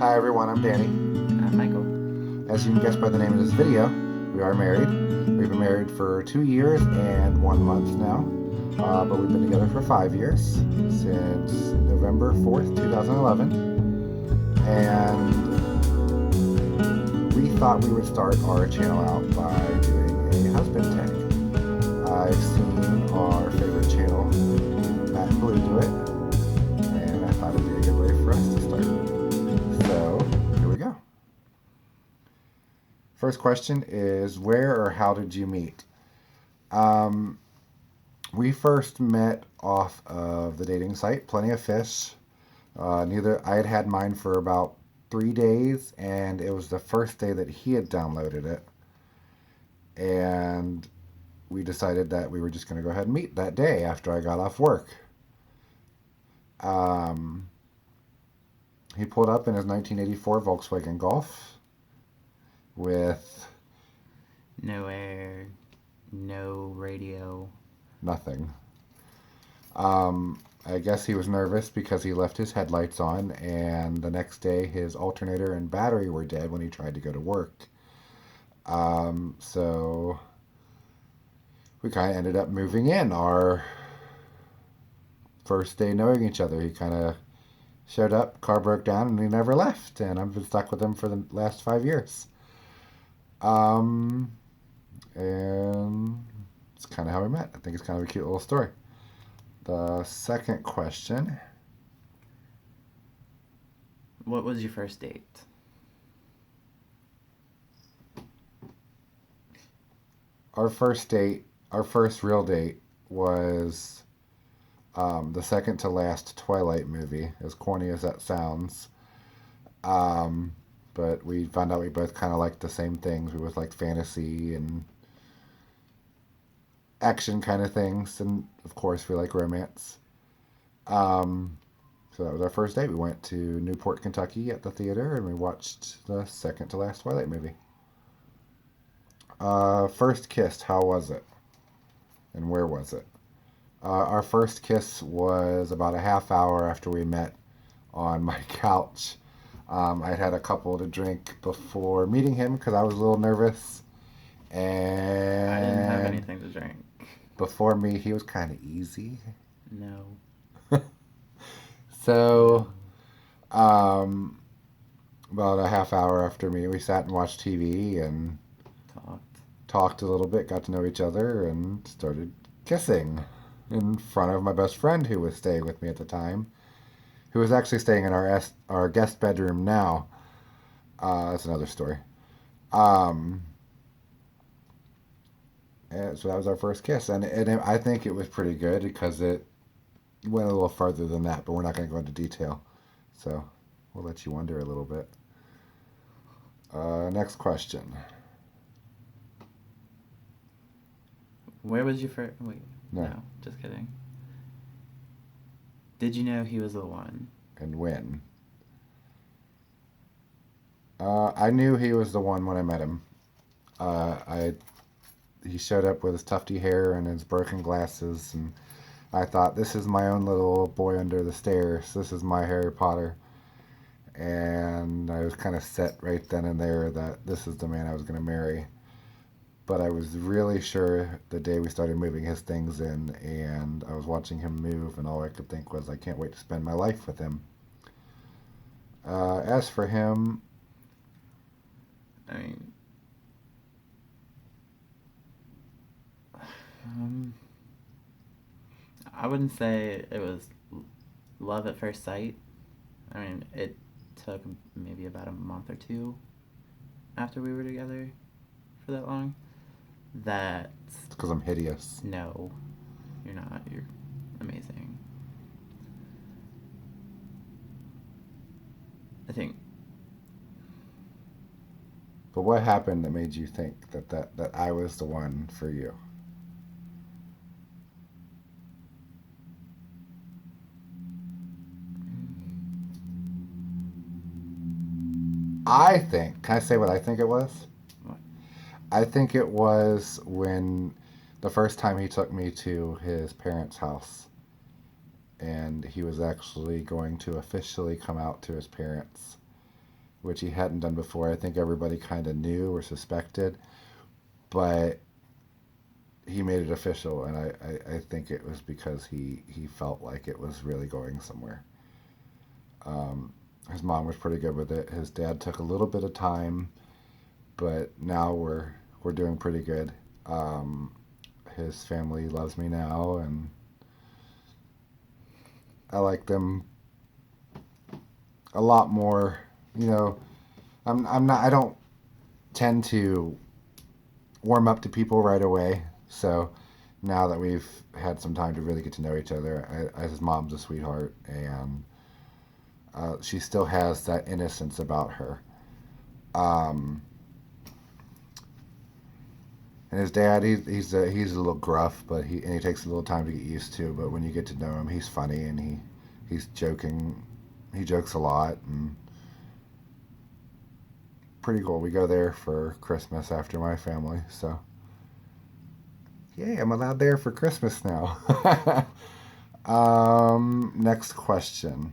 Hi everyone, I'm Danny. Michael. As you can guess by the name of this video, we are married. We've been married for 2 years and 1 month now, but we've been together for 5 years, since November 4th, 2011. And we thought we would start our channel out by doing a husband tag. I've seen our favorite channel, Matt and Blue, do it, and I thought it'd be a good way for us to start. So, here we go. First question is, where or how did you meet? Um, we first met off of the dating site, Plenty of Fish. Neither I had mine for about 3 days, and it was the first day that he had downloaded it, and we decided that we were just going to go ahead and meet that day after I got off work. Um, he pulled up in his 1984 Volkswagen Golf with No air, no radio. nothing. I guess he was nervous because he left his headlights on, and the next day his alternator and battery were dead when he tried to go to work. So we kind of ended up moving in our first day knowing each other. He kind of showed up, car broke down, and he never left. And I've been stuck with him for the last 5 years. Um, and it's kind of how we met. I think it's kind of a cute little story. The second question. What was your first date? Our first date, our first real date, was the second to last Twilight movie, as corny as that sounds. Um, but we found out we both kind of liked the same things. We both liked fantasy and action kind of things, and of course, we like romance. Um, so that was our first date. We went to Newport, Kentucky at the theater, and we watched the second to last Twilight movie. First kiss, how was it? And where was it? Our first kiss was about a half hour after we met on my couch. I'd had a couple to drink before meeting him because I was a little nervous. I didn't have And anything to drink. before me, he was kind of easy. No. So, um, about a half hour after me, we sat and watched TV and Talked. talked a little bit, got to know each other, and started kissing in front of my best friend who was staying with me at the time, who was actually staying in our guest bedroom now. That's another story. Um, and so that was our first kiss, and I think it was pretty good because it went a little farther than that, but we're not going to go into detail. So we'll let you wonder a little bit. Next question. Where was your first? Wait. No, No, just kidding. Did you know he was the one? and when? I knew he was the one when I met him. I He showed up with his tufty hair and his broken glasses, and I thought, this is my own little boy under the stairs. This is my Harry Potter. And I was kind of set right then and there that this is the man I was going to marry. But I was really sure the day we started moving his things in, and I was watching him move, and all I could think was, I can't wait to spend my life with him. As for him, I mean, um, I wouldn't say it was love at first sight. I mean, it took maybe about a month or two after we were together for that long. That it's because I'm hideous. no, you're not. You're amazing. I think But what happened that made you think that I was the one for you? I think, can I say what I think it was? what I think it was when the first time he took me to his parents' house, and he was actually going to officially come out to his parents. which he hadn't done before. I think everybody kind of knew or suspected, but he made it official, and I think it was because he felt like it was really going somewhere. Um, his mom was pretty good with it. His dad took a little bit of time, but now we're doing pretty good. Um, his family loves me now, and I like them a lot more. You know, I'm not. I don't tend to warm up to people right away. So now that we've had some time to really get to know each other, his mom's a sweetheart, and she still has that innocence about her. Um, and his dad, he's a little gruff, but he takes a little time to get used to. But when you get to know him, he's funny and he's joking. He jokes a lot and pretty cool. We go there for Christmas after my family, so yay, I'm allowed there for Christmas now. Next question.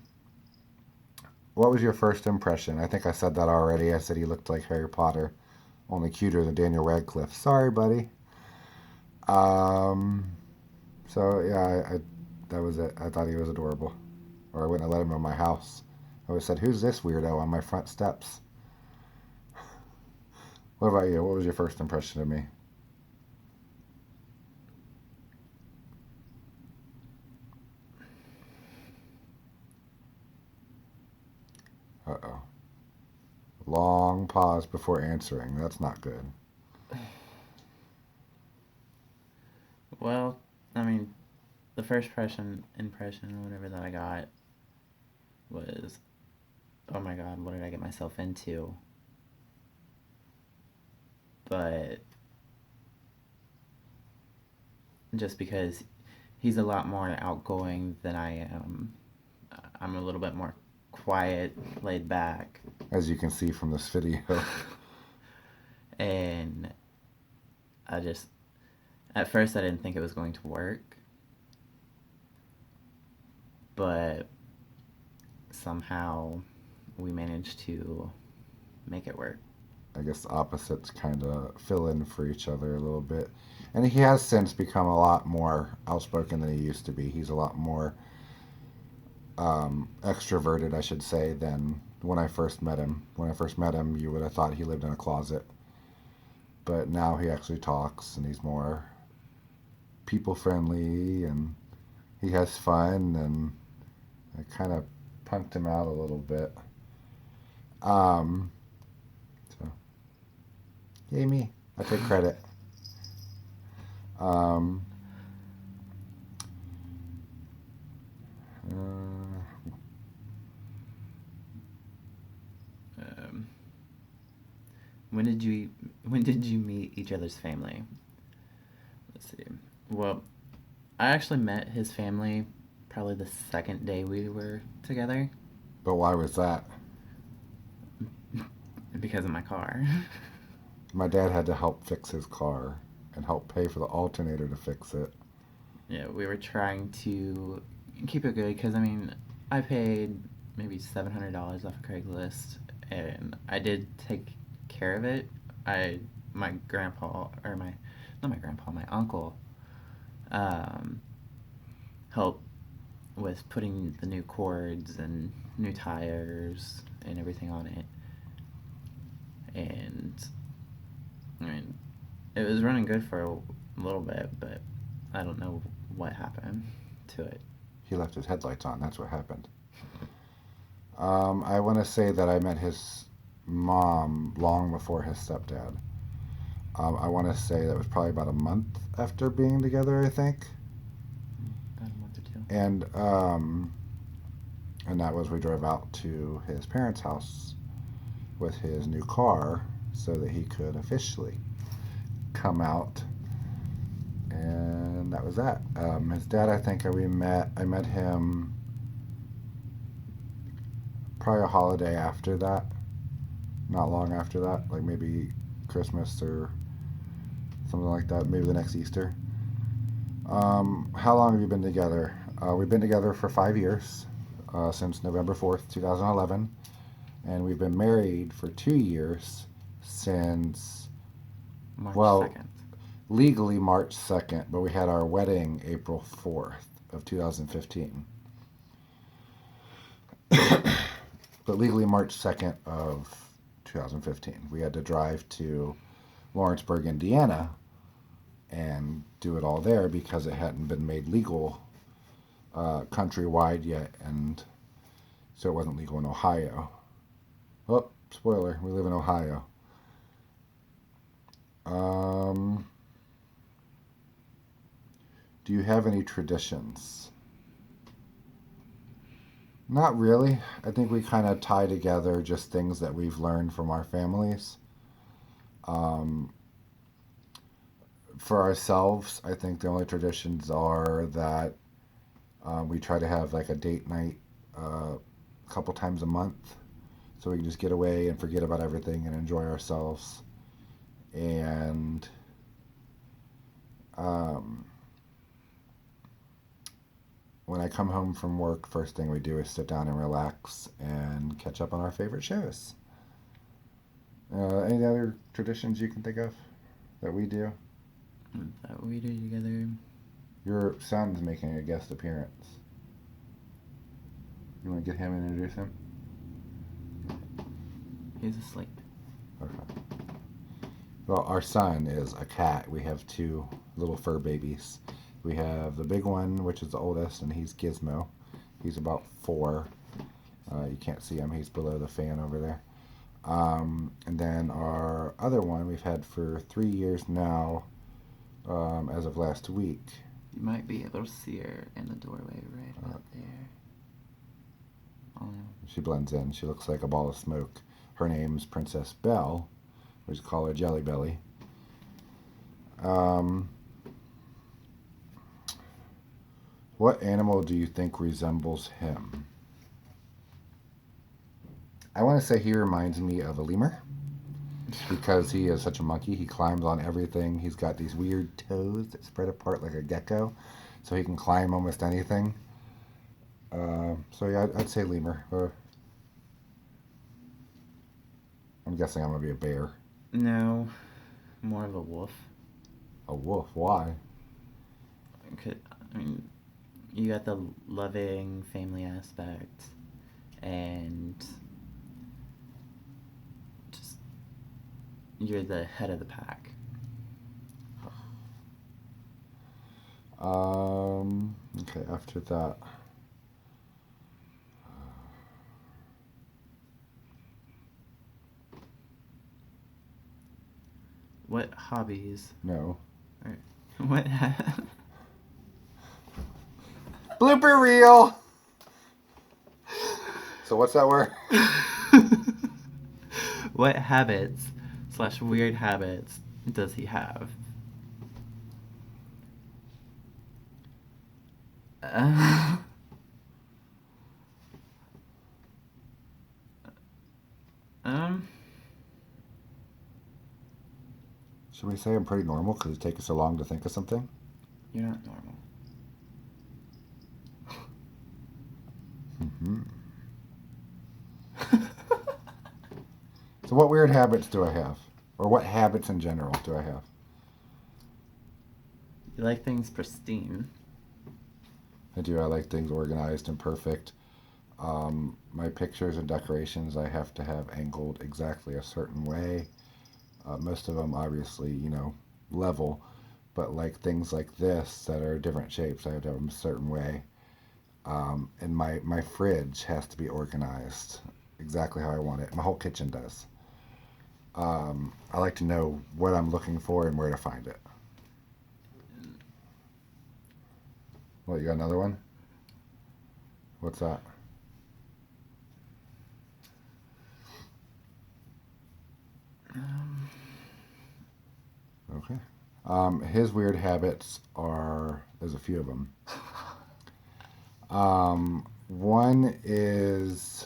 What was your first impression? I think I said that already. I said he looked like Harry Potter, only cuter than Daniel Radcliffe. Sorry, buddy. Um, so yeah, that was it. I thought he was adorable, or I wouldn't have let him in my house. I would have said, "Who's this weirdo on my front steps?" What about you? What was your first impression of me? Uh oh. Long pause before answering. That's not good. Well, I mean, the first impression or whatever that I got was, oh my god, what did I get myself into? But just because he's a lot more outgoing than I am, I'm a little bit more quiet, laid back, As you can see from this video. and I just at first I didn't think it was going to work, but somehow we managed to make it work. I guess opposites kind of fill in for each other a little bit. And he has since become a lot more outspoken than he used to be. He's a lot more extroverted, I should say, than when I first met him. When I first met him, you would have thought he lived in a closet. But now he actually talks and he's more people friendly and he has fun. And I kind of punked him out a little bit. Um, so, yay me. I take credit. Um, uh, Um, when did you when did you meet each other's family? Let's see. Well, I actually met his family probably the second day we were together but why was that? because of my car. My dad had to help fix his car and help pay for the alternator to fix it. Yeah, we were trying to keep it good because I mean, I paid maybe $700 off of Craigslist, and I did take care of it. I my grandpa or my not my grandpa, my uncle um, helped with putting the new cords and new tires and everything on it, and I mean, it was running good for a little bit, but I don't know what happened to it. He left his headlights on. That's what happened. I want to say that I met his mom long before his stepdad. I want to say that was probably about a month after being together, I think. About a month or two. And that was we drove out to his parents' house with his new car so that he could officially come out. And that was that. His dad, I think I met him probably a holiday after that, not long after that, like maybe Christmas or something like that, maybe the next Easter. How long have you been together? We've been together for 5 years, since November 4th, 2011. And we've been married for 2 years since, March well, 2nd. legally March 2nd, but we had our wedding April 4th of 2015. But legally March 2nd of 2015. We had to drive to Lawrenceburg, Indiana, and do it all there because it hadn't been made legal countrywide yet, and so it wasn't legal in Ohio. Oh, spoiler, we live in Ohio. Um, do you have any traditions? Not really. I think we kind of tie together just things that we've learned from our families. Um, for ourselves, I think the only traditions are that we try to have like a date night a couple times a month so we can just get away and forget about everything and enjoy ourselves. And um, when I come home from work, first thing we do is sit down and relax and catch up on our favorite shows. Any other traditions you can think of that we do? That we do together. Your son's making a guest appearance. You want to get him and introduce him? He's asleep. Okay. Well, our son is a cat. We have two little fur babies. We have the big one, which is the oldest, and he's Gizmo. He's about 4. You can't see him. He's below the fan over there. And then our other one we've had for 3 years now, as of last week. You might be able to see her in the doorway right up there. Oh, no. She blends in. She looks like a ball of smoke. Her name's Princess Belle. We just call her Jelly Belly. What animal do you think resembles him? I want to say he reminds me of a lemur because he is such a monkey. He climbs on everything. He's got these weird toes that spread apart like a gecko, so he can climb almost anything. So yeah, I'd say lemur. I'm guessing I'm gonna be a bear. No, more of a wolf. A wolf? Why? I mean, you got the loving family aspect, and just you're the head of the pack. Okay, after that. What hobbies? No. Or what? Blooper reel! So what's that word? What habits/weird habits does he have? Uh, um, Should we say I'm pretty normal because it takes us so long to think of something? you're not normal. Mm-hmm. So what weird habits do I have? Or what habits in general do I have? You like things pristine. I do. I like things organized and perfect. My pictures and decorations I have to have angled exactly a certain way. Most of them obviously, level, but like things like this that are different shapes, I have to have them a certain way. And my fridge has to be organized exactly how I want it. My whole kitchen does. I like to know what I'm looking for and where to find it. What, you got another one? What's that? Okay. His weird habits there's a few of them. One is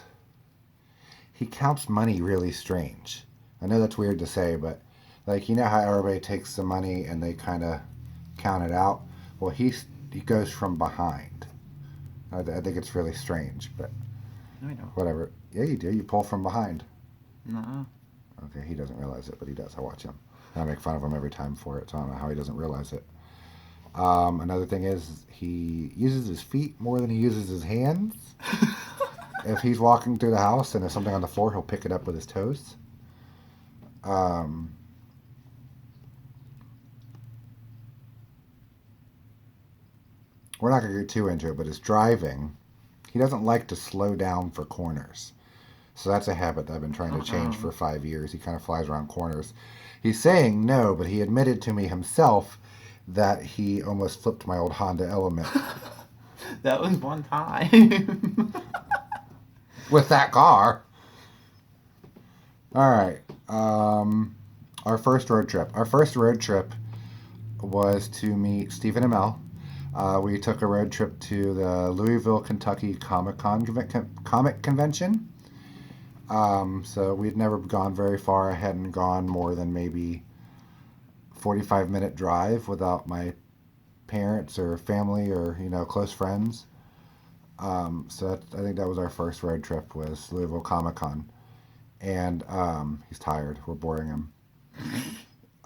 he counts money really strange. I know that's weird to say, but like, how everybody takes the money and they kind of count it out? Well, he goes from behind. I think it's really strange, but No, I don't. whatever. Yeah, you do. You pull from behind. No. Okay, he doesn't realize it, but he does. I watch him. And I make fun of him every time for it, so I don't know how he doesn't realize it. Another thing is he uses his feet more than he uses his hands. If he's walking through the house and there's something on the floor, he'll pick it up with his toes. Um, we're not going to get too into it, but his driving, he doesn't like to slow down for corners. So that's a habit that I've been trying to change Uh-oh. for 5 years. He kind of flies around corners. He's saying no, but he admitted to me himself that he almost flipped my old Honda Element That was one time. with that car. All right. Our first road trip. Our first road trip was to meet Stephen and Mel. We took a road trip to the Louisville, Kentucky Comic Convention. So we'd never gone very far. I hadn't gone more than maybe 45-minute drive without my parents or family or close friends. I think that was our first road trip was Louisville Comic Con, and he's tired. We're boring him.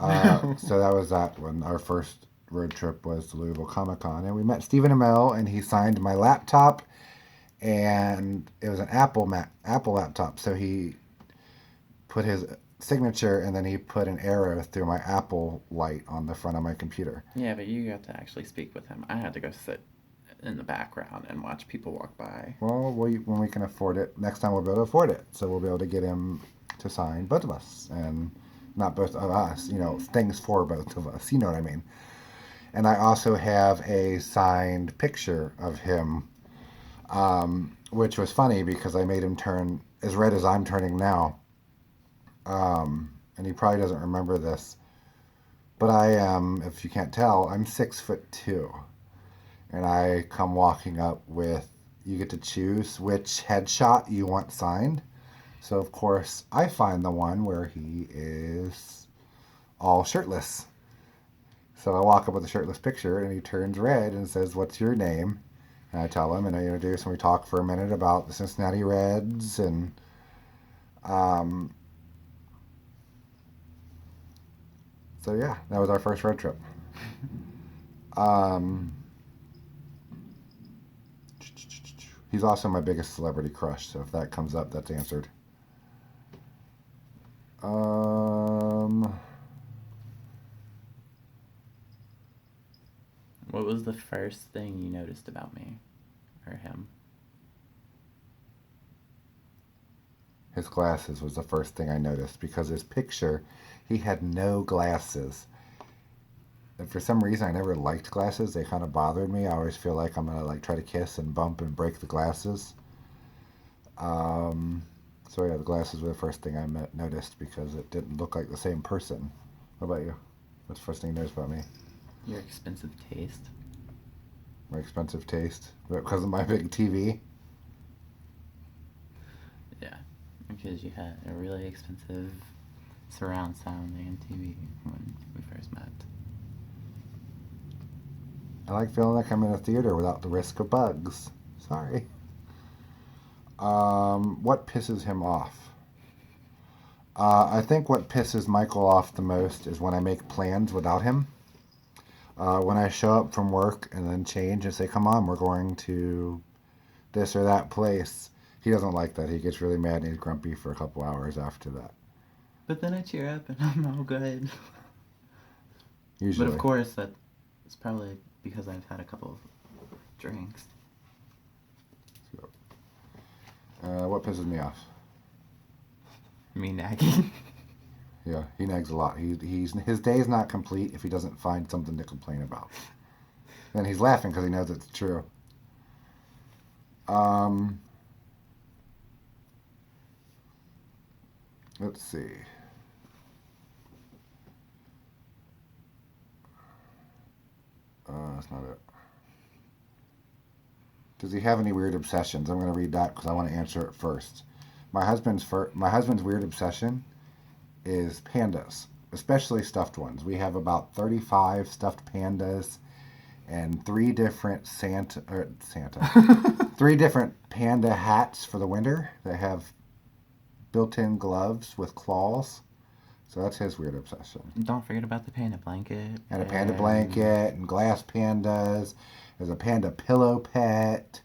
No. So that was that one. Our first road trip was to Louisville Comic Con, and we met Stephen Amell, and he signed my laptop, and it was an Apple laptop. So he put his signature, and then he put an arrow through my Apple light on the front of my computer. Yeah, but you got to actually speak with him. I had to go sit in the background and watch people walk by. Well, when we can afford it, next time we'll be able to afford it. So we'll be able to get him to sign both of us, and not both of us. Things for both of us. You know what I mean? And I also have a signed picture of him, which was funny because I made him turn as red as I'm turning now. And he probably doesn't remember this, but I am, if you can't tell, I'm 6'2", and I come walking up with, you get to choose which headshot you want signed. So of course I find the one where he is all shirtless. So I walk up with a shirtless picture, and he turns red and says, "What's your name?" And I tell him, and I introduce, and we talk for a minute about the Cincinnati Reds, and um, so yeah, that was our first road trip. Um, he's also my biggest celebrity crush, so if that comes up, that's answered. Um, What was the first thing you noticed about me or him? his glasses was the first thing I noticed because his picture, he had no glasses. And for some reason, I never liked glasses. They kind of bothered me. I always feel like I'm gonna try to kiss and bump and break the glasses. Um, so yeah, the glasses were the first thing I noticed because it didn't look like the same person. What about you? What's the first thing you noticed about me? Your expensive taste. My expensive taste because of my big TV. Yeah, because you had a really expensive surround sound and TV when we first met. I like feeling like I'm in a theater without the risk of bugs. Sorry. What pisses him off? I think what pisses Michael off the most is when I make plans without him. When I show up from work and then change and say, "Come on, we're going to this or that place." He doesn't like that. He gets really mad and he's grumpy for a couple hours after that. But then I cheer up and I'm all good. But of Usually. course, that's probably because I've had a couple of drinks. So, what pisses me off? Me nagging. Yeah, he nags a lot. His day's not complete if he doesn't find something to complain about. And he's laughing because he knows it's true. Um, let's see. That's not it. Does he have any weird obsessions? I'm going to read that because I want to answer it first. My husband's weird obsession is pandas, especially stuffed ones. We have about 35 stuffed pandas and three different panda hats for the winter. They have built-in gloves with claws. So that's his weird obsession. Don't forget about the panda blanket. And a panda blanket and glass pandas. There's a panda pillow pet.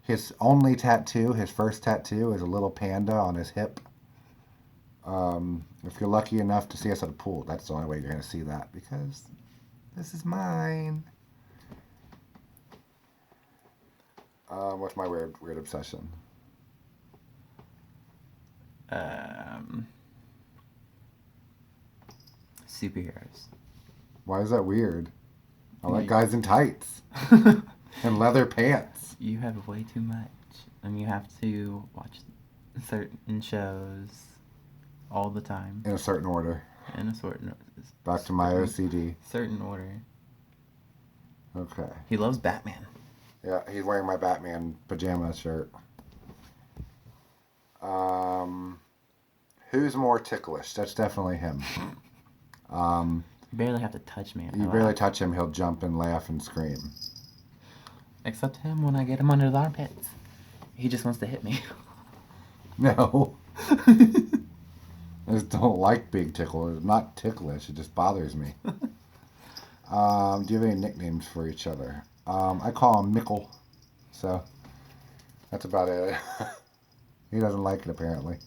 His only tattoo, his first tattoo, is a little panda on his hip. If you're lucky enough to see us at a pool, that's the only way you're going to see that, because this is mine. What's my weird obsession? Superheroes. Why is that weird? I like guys in tights and leather pants. You have way too much. And you have to watch certain shows all the time. In a certain order. In a certain... Back to my OCD. Certain order. Okay. He loves Batman. Yeah, he's wearing my Batman pajama shirt. Who's more ticklish? That's definitely him. You barely have to touch me. You barely touch him, he'll jump and laugh and scream. Except him when I get him under the armpits. He just wants to hit me. No. I just don't like being tickled. It's not ticklish, it just bothers me. Do you have any nicknames for each other? I call him Mickle. So, that's about it. He doesn't like it, apparently.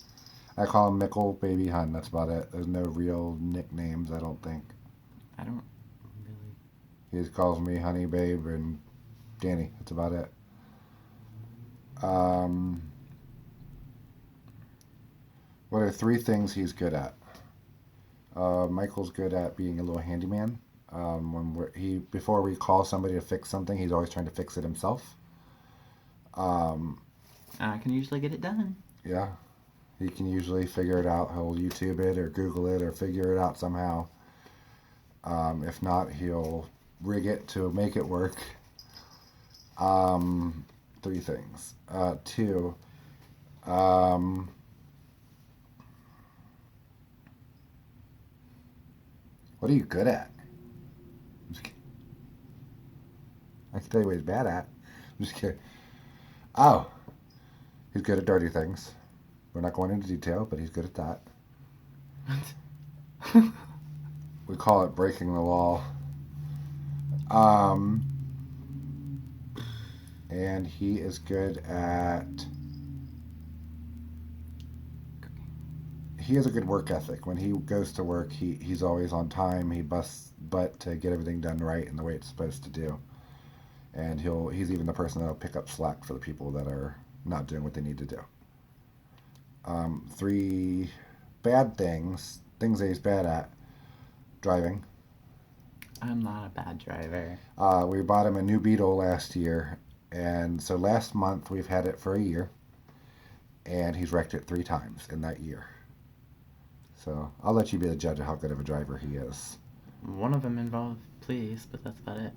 I call him Mickle, Baby Hun. That's about it. There's no real nicknames, I don't think. I don't really... He just calls me Honey Babe and Danny. That's about it. What are 3 things he's good at? Michael's good at being a little handyman. Before we call somebody to fix something, he's always trying to fix it himself. I can usually get it done. Yeah, he can usually figure it out. He'll YouTube it or Google it or figure it out somehow. If not, he'll rig it to make it work. 3 things. 2. What are you good at? I can tell you what he's bad at. I'm just kidding. Oh, he's good at dirty things. We're not going into detail, but he's good at that. We call it breaking the law. And he is good at... He has a good work ethic. When he goes to work, he's always on time. He busts butt to get everything done right and the way it's supposed to do. And he's even the person that'll pick up slack for the people that are not doing what they need to do. 3 bad things that he's bad at. Driving. I'm not a bad driver. We bought him a new Beetle last year, and so last month we've had it for a year, and he's wrecked it 3 times in that year. So I'll let you be the judge of how good of a driver he is. One of them involved police, but that's about it.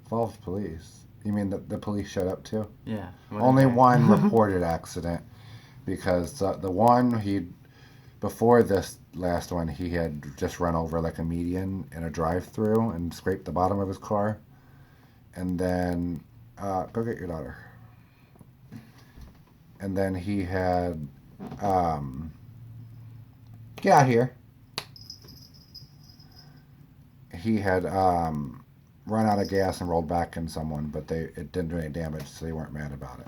Involved police? You mean the police showed up too? Yeah. Only one reported accident, because the one before this last one, he had just run over like a median in a drive-through and scraped the bottom of his car. And then, go get your daughter. And then he had, get out here. He had run out of gas and rolled back in someone, but it didn't do any damage, so they weren't mad about it.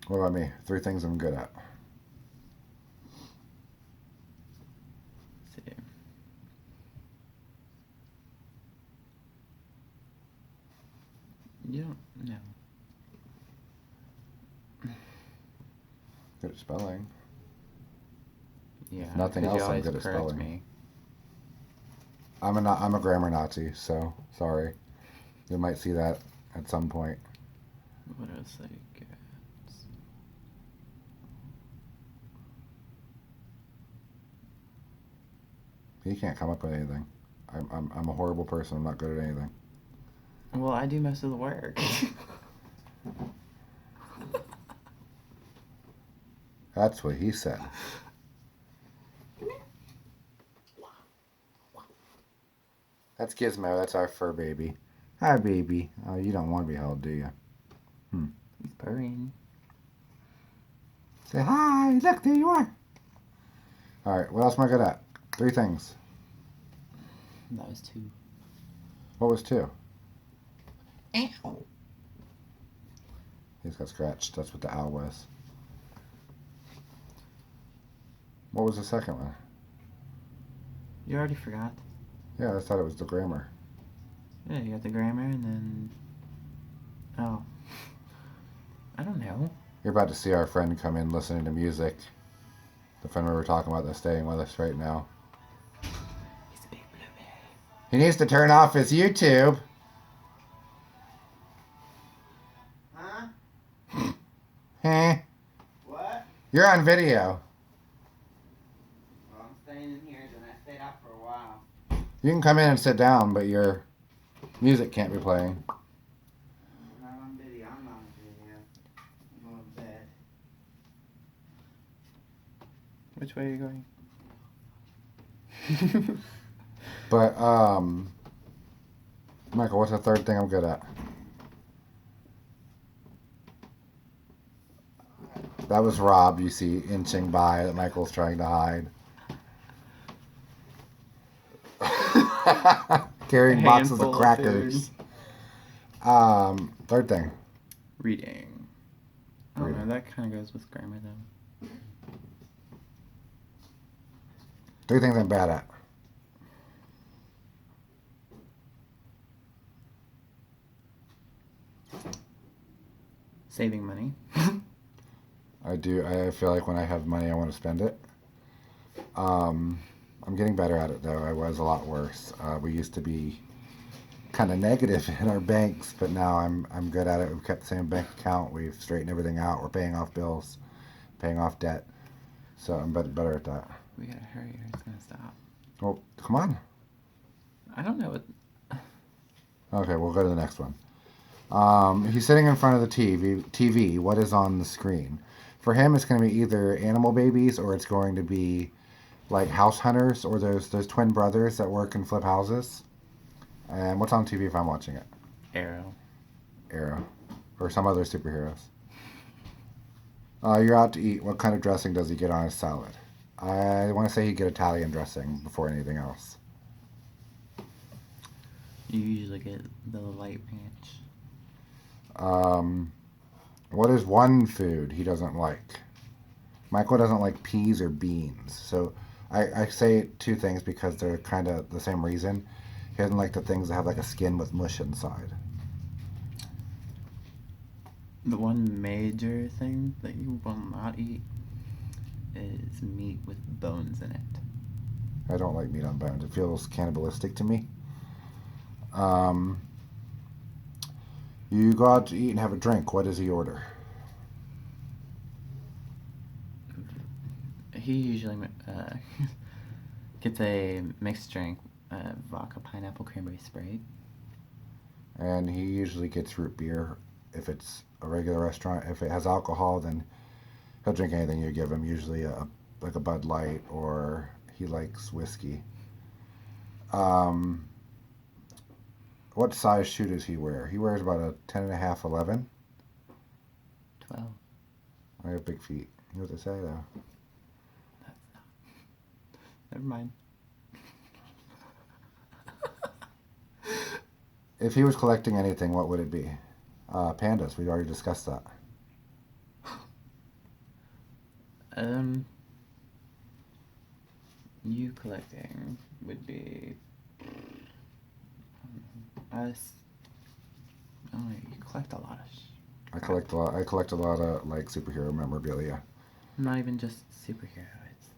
What about me? 3 things I'm good at. Let's see. You don't know. Good at spelling. Yeah. Nothing 'cause you else I'm always good at correct spelling. me. I'm a grammar Nazi, so sorry. You might see that at some point. What else I get? He can't come up with anything. I'm a horrible person. I'm not good at anything. Well, I do most of the work. That's what he said. That's Gizmo. That's our fur baby. Hi, baby. Oh, you don't want to be held, do you? He's purring. Say hi. Look, there you are. All right. What else am I good at? 3 things. That was 2. What was 2? Ow. He's got scratched. That's what the owl was. What was the second one? You already forgot. Yeah, I thought it was the grammar. Yeah, you got the grammar and then. Oh. I don't know. You're about to see our friend come in listening to music. The friend we were talking about that's staying with us right now. He's a big blueberry. He needs to turn off his YouTube. Huh? Heh. What? You're on video. Well, I'm staying in here, then I stayed out for a while. You can come in and sit down, but your music can't be playing. I'm not on video. I'm not on video. I'm going to bed. Which way are you going? But, Michael, what's the third thing I'm good at? That was Rob, you see, inching by that Michael's trying to hide. Carrying boxes of crackers. Third thing. Reading. Oh, Reading. no, that kind of goes with grammar, though. 3 things I'm bad at. Saving money. I feel like when I have money, I want to spend it. I'm getting better at it, though. I was a lot worse. We used to be kind of negative in our banks, but now I'm good at it. We've kept the same bank account. We've straightened everything out. We're paying off bills, paying off debt. So I'm better at that. We gotta hurry or it's gonna stop. Well, come on. I don't know what. Okay, we'll go to the next one. He's sitting in front of the TV. What is on the screen? For him, it's going to be either animal babies or it's going to be like House Hunters or those twin brothers that work and flip houses. And what's on TV if I'm watching it? Arrow. Or some other superheroes. You're out to eat. What kind of dressing does he get on his salad? I want to say he'd get Italian dressing before anything else. You usually get the light ranch. What is one food he doesn't like? Michael doesn't like peas or beans. So I say 2 things because they're kind of the same reason. He doesn't like the things that have like a skin with mush inside. The one major thing that you will not eat is meat with bones in it. I don't like meat on bones. It feels cannibalistic to me. You go out to eat and have a drink. What does he order? He usually gets a mixed drink, vodka, pineapple, cranberry Sprite. And he usually gets root beer if it's a regular restaurant. If it has alcohol, then he'll drink anything you give him. Usually like a Bud Light, or he likes whiskey. What size shoe does he wear? He wears about a 10.5, 11. 12. I have big feet. You know what they say, though? That's not. Never mind. If he was collecting anything, what would it be? Pandas. We already discussed that. You collecting would be. Us. Oh, you collect a lot of. I collect a lot. I collect a lot of like superhero memorabilia. Not even just superhero. It's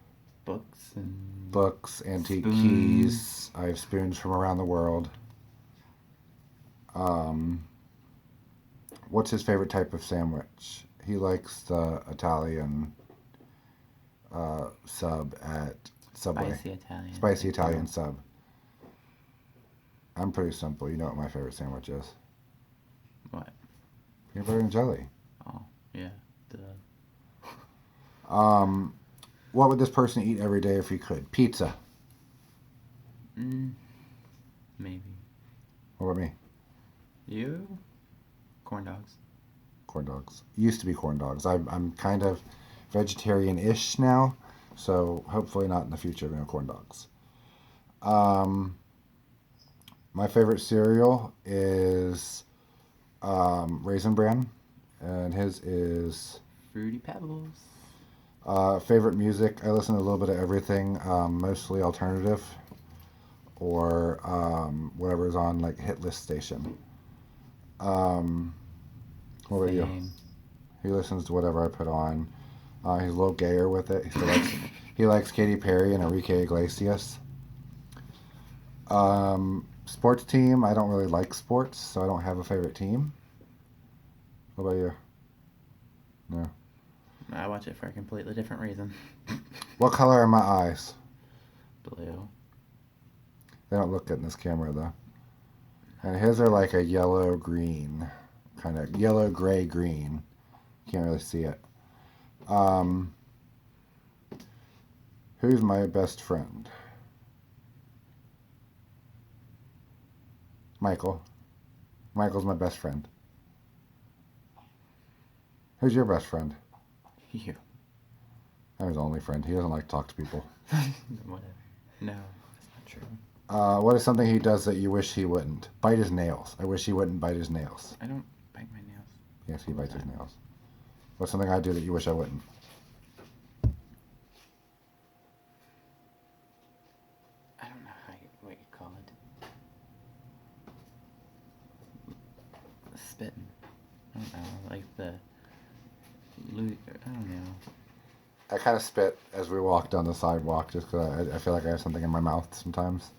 books and. Books, antique spoons. keys. I have spoons from around the world. What's his favorite type of sandwich? He likes the Italian sub at Subway. Spicy Italian. Spicy Italian sub. I'm pretty simple. You know what my favorite sandwich is? What? Peanut butter and jelly. Oh, yeah. Duh. What would this person eat every day if he could? Pizza. maybe. What about me? You? Corn dogs. Corn dogs. Used to be corn dogs. I'm kind of vegetarian-ish now, so hopefully not in the future. Corn dogs. Um, my favorite cereal is Raisin Bran, and his is Fruity Pebbles. favorite music. I listen to a little bit of everything, mostly alternative or whatever's on like hit list station. Um, what about you? Same. He listens to whatever I put on. He's a little gayer with it. He likes Katy Perry and Enrique Iglesias. Sports team. I don't really like sports, so I don't have a favorite team. What about you? No. I watch it for a completely different reason. What color are my eyes? Blue. They don't look good in this camera though. And his are like a yellow green, kind of yellow gray green. Can't really see it. Um, who's my best friend? Michael. Michael's my best friend. Who's your best friend? You. I'm his only friend. He doesn't like to talk to people. Whatever. No, that's not true. What is something he does that you wish he wouldn't? Bite his nails. I wish he wouldn't bite his nails. I don't bite my nails. Yes, he bites his nails. What's something I do that you wish I wouldn't? I don't know what you call it. Spitting. I don't know. Like the. I don't know. I kind of spit as we walk down the sidewalk just because I feel like I have something in my mouth sometimes.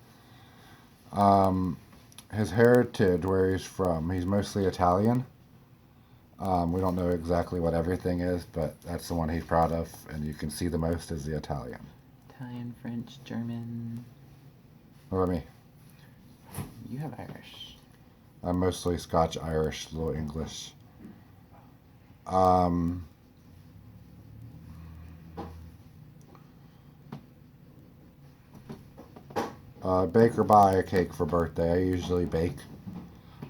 His heritage, where he's from, he's mostly Italian. We don't know exactly what everything is, but that's the one he's proud of, and you can see the most is the Italian. Italian, French, German. What about me? You have Irish. I'm mostly Scotch, Irish, a little English. Um, bake or buy a cake for birthday. I usually bake.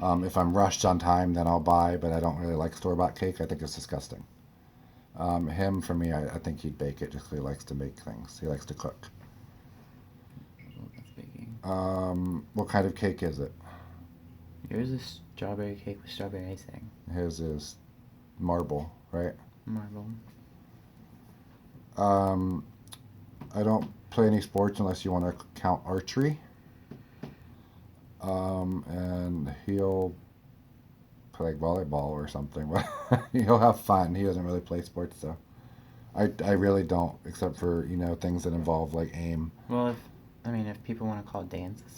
If I'm rushed on time, then I'll buy, but I don't really like store-bought cake. I think it's disgusting. Him, for me, I think he'd bake it just because he likes to make things. He likes to cook. Well, that's baking. What kind of cake is it? Yours is strawberry cake with strawberry icing. His is marble, right? Marble. I don't play any sports unless you want to count archery. And he'll play like volleyball or something. He'll have fun. He doesn't really play sports though. I really don't, except for things that involve like aim. Well, if people want to call dance a